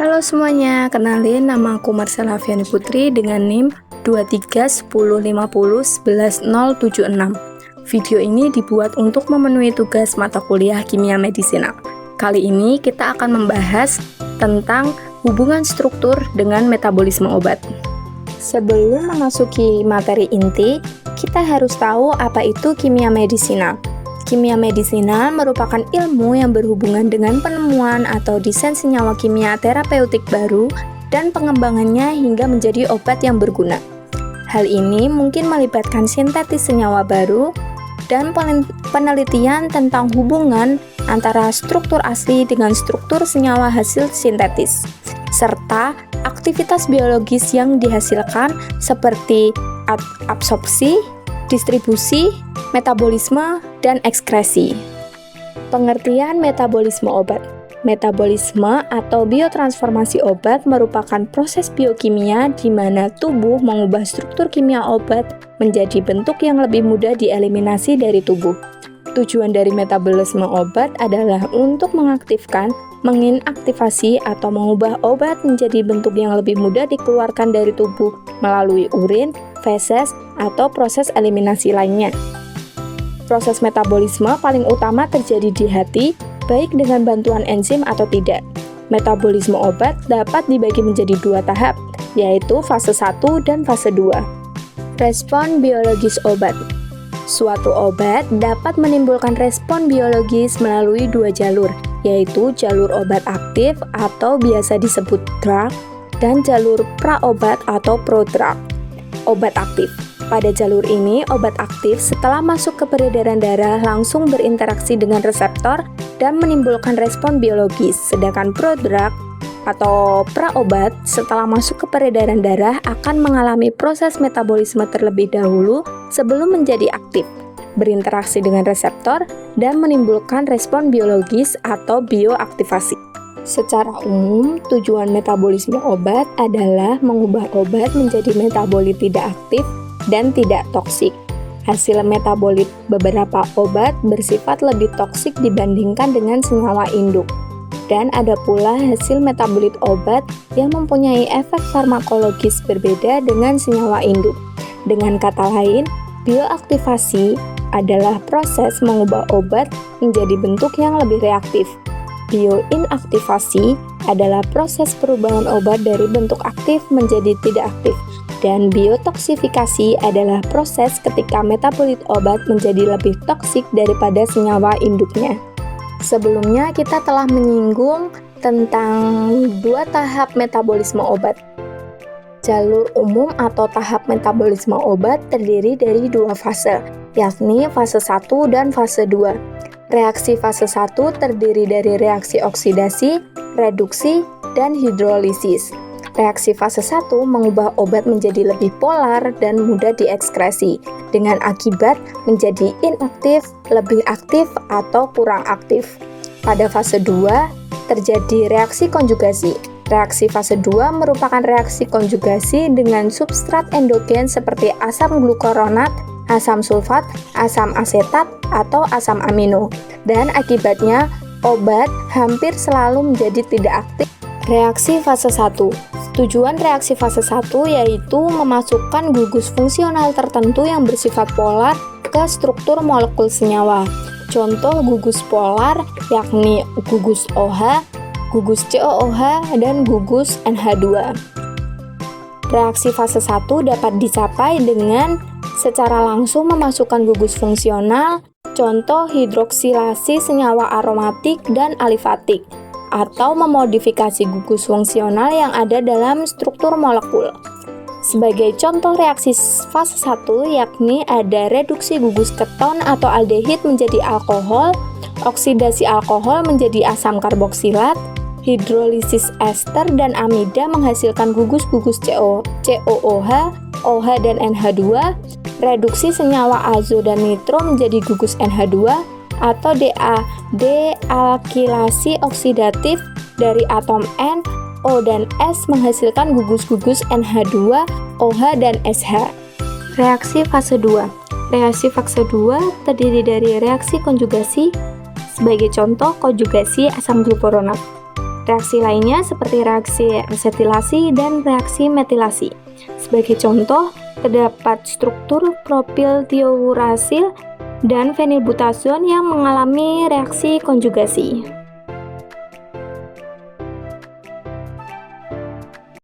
Halo semuanya, kenalin nama aku Marcella Aviani Putri dengan NIM 231050111076. Video ini dibuat untuk memenuhi tugas mata kuliah Kimia Medisinal. Kali ini kita akan membahas tentang hubungan struktur dengan metabolisme obat. Sebelum memasuki materi inti, kita harus tahu apa itu kimia medisinal. Kimia medisinal merupakan ilmu yang berhubungan dengan penemuan atau desain senyawa kimia terapeutik baru dan pengembangannya hingga menjadi obat yang berguna. Hal ini mungkin melibatkan sintetis senyawa baru dan penelitian tentang hubungan antara struktur asli dengan struktur senyawa hasil sintetis, serta aktivitas biologis yang dihasilkan seperti absorpsi, distribusi, metabolisme, dan ekskresi. Pengertian metabolisme obat. Metabolisme atau biotransformasi obat merupakan proses biokimia di mana tubuh mengubah struktur kimia obat menjadi bentuk yang lebih mudah dieliminasi dari tubuh. Tujuan dari metabolisme obat adalah untuk mengaktifkan, menginaktivasi, atau mengubah obat menjadi bentuk yang lebih mudah dikeluarkan dari tubuh melalui urin, feses, atau proses eliminasi lainnya. Proses metabolisme paling utama terjadi di hati, baik dengan bantuan enzim atau tidak. Metabolisme obat dapat dibagi menjadi dua tahap, yaitu fase 1 dan fase 2. Respon biologis obat. Suatu obat dapat menimbulkan respon biologis melalui dua jalur, yaitu jalur obat aktif atau biasa disebut drug, dan jalur praobat atau prodrug. Obat aktif. Pada jalur ini, obat aktif setelah masuk ke peredaran darah langsung berinteraksi dengan reseptor dan menimbulkan respon biologis, sedangkan prodrug atau praobat setelah masuk ke peredaran darah akan mengalami proses metabolisme terlebih dahulu sebelum menjadi aktif, berinteraksi dengan reseptor, dan menimbulkan respon biologis atau bioaktivasi. Secara umum, tujuan metabolisme obat adalah mengubah obat menjadi metabolit tidak aktif dan tidak toksik. Hasil metabolit beberapa obat bersifat lebih toksik dibandingkan dengan senyawa induk. Dan ada pula hasil metabolit obat yang mempunyai efek farmakologis berbeda dengan senyawa induk. Dengan kata lain, bioaktivasi adalah proses mengubah obat menjadi bentuk yang lebih reaktif. Bioinaktivasi adalah proses perubahan obat dari bentuk aktif menjadi tidak aktif. Dan biotoksifikasi adalah proses ketika metabolit obat menjadi lebih toksik daripada senyawa induknya. Sebelumnya kita telah menyinggung tentang dua tahap metabolisme obat. Jalur umum atau tahap metabolisme obat terdiri dari dua fase, yakni fase 1 dan fase 2. Reaksi fase 1 terdiri dari reaksi oksidasi, reduksi, dan hidrolisis. Reaksi fase 1 mengubah obat menjadi lebih polar dan mudah diekskresi, dengan akibat menjadi inaktif, lebih aktif, atau kurang aktif. Pada fase 2, terjadi reaksi konjugasi. Reaksi fase 2 merupakan reaksi konjugasi dengan substrat endogen seperti asam glukuronat, asam sulfat, asam asetat, atau asam amino. Dan akibatnya, obat hampir selalu menjadi tidak aktif. Reaksi fase 1. Tujuan reaksi fase 1 yaitu memasukkan gugus fungsional tertentu yang bersifat polar ke struktur molekul senyawa. Contoh gugus polar yakni gugus OH, gugus COOH, dan gugus NH2. Reaksi fase 1 dapat dicapai dengan secara langsung memasukkan gugus fungsional, contoh hidroksilasi senyawa aromatik dan alifatik, atau memodifikasi gugus fungsional yang ada dalam struktur molekul. Sebagai contoh reaksi fase 1 yakni ada reduksi gugus keton atau aldehid menjadi alkohol, oksidasi alkohol menjadi asam karboksilat, hidrolisis ester dan amida menghasilkan gugus-gugus COOH, OH dan NH2, reduksi senyawa azo dan nitro menjadi gugus NH2, atau dealkilasi oksidatif dari atom N, O, dan S menghasilkan gugus-gugus NH2, OH, dan SH. Reaksi fase 2. Reaksi fase 2 terdiri dari reaksi konjugasi, sebagai contoh konjugasi asam glukuronat. Reaksi lainnya seperti reaksi asetilasi dan reaksi metilasi. Sebagai contoh, terdapat struktur propil tiourasil dan fenilbutazon yang mengalami reaksi konjugasi.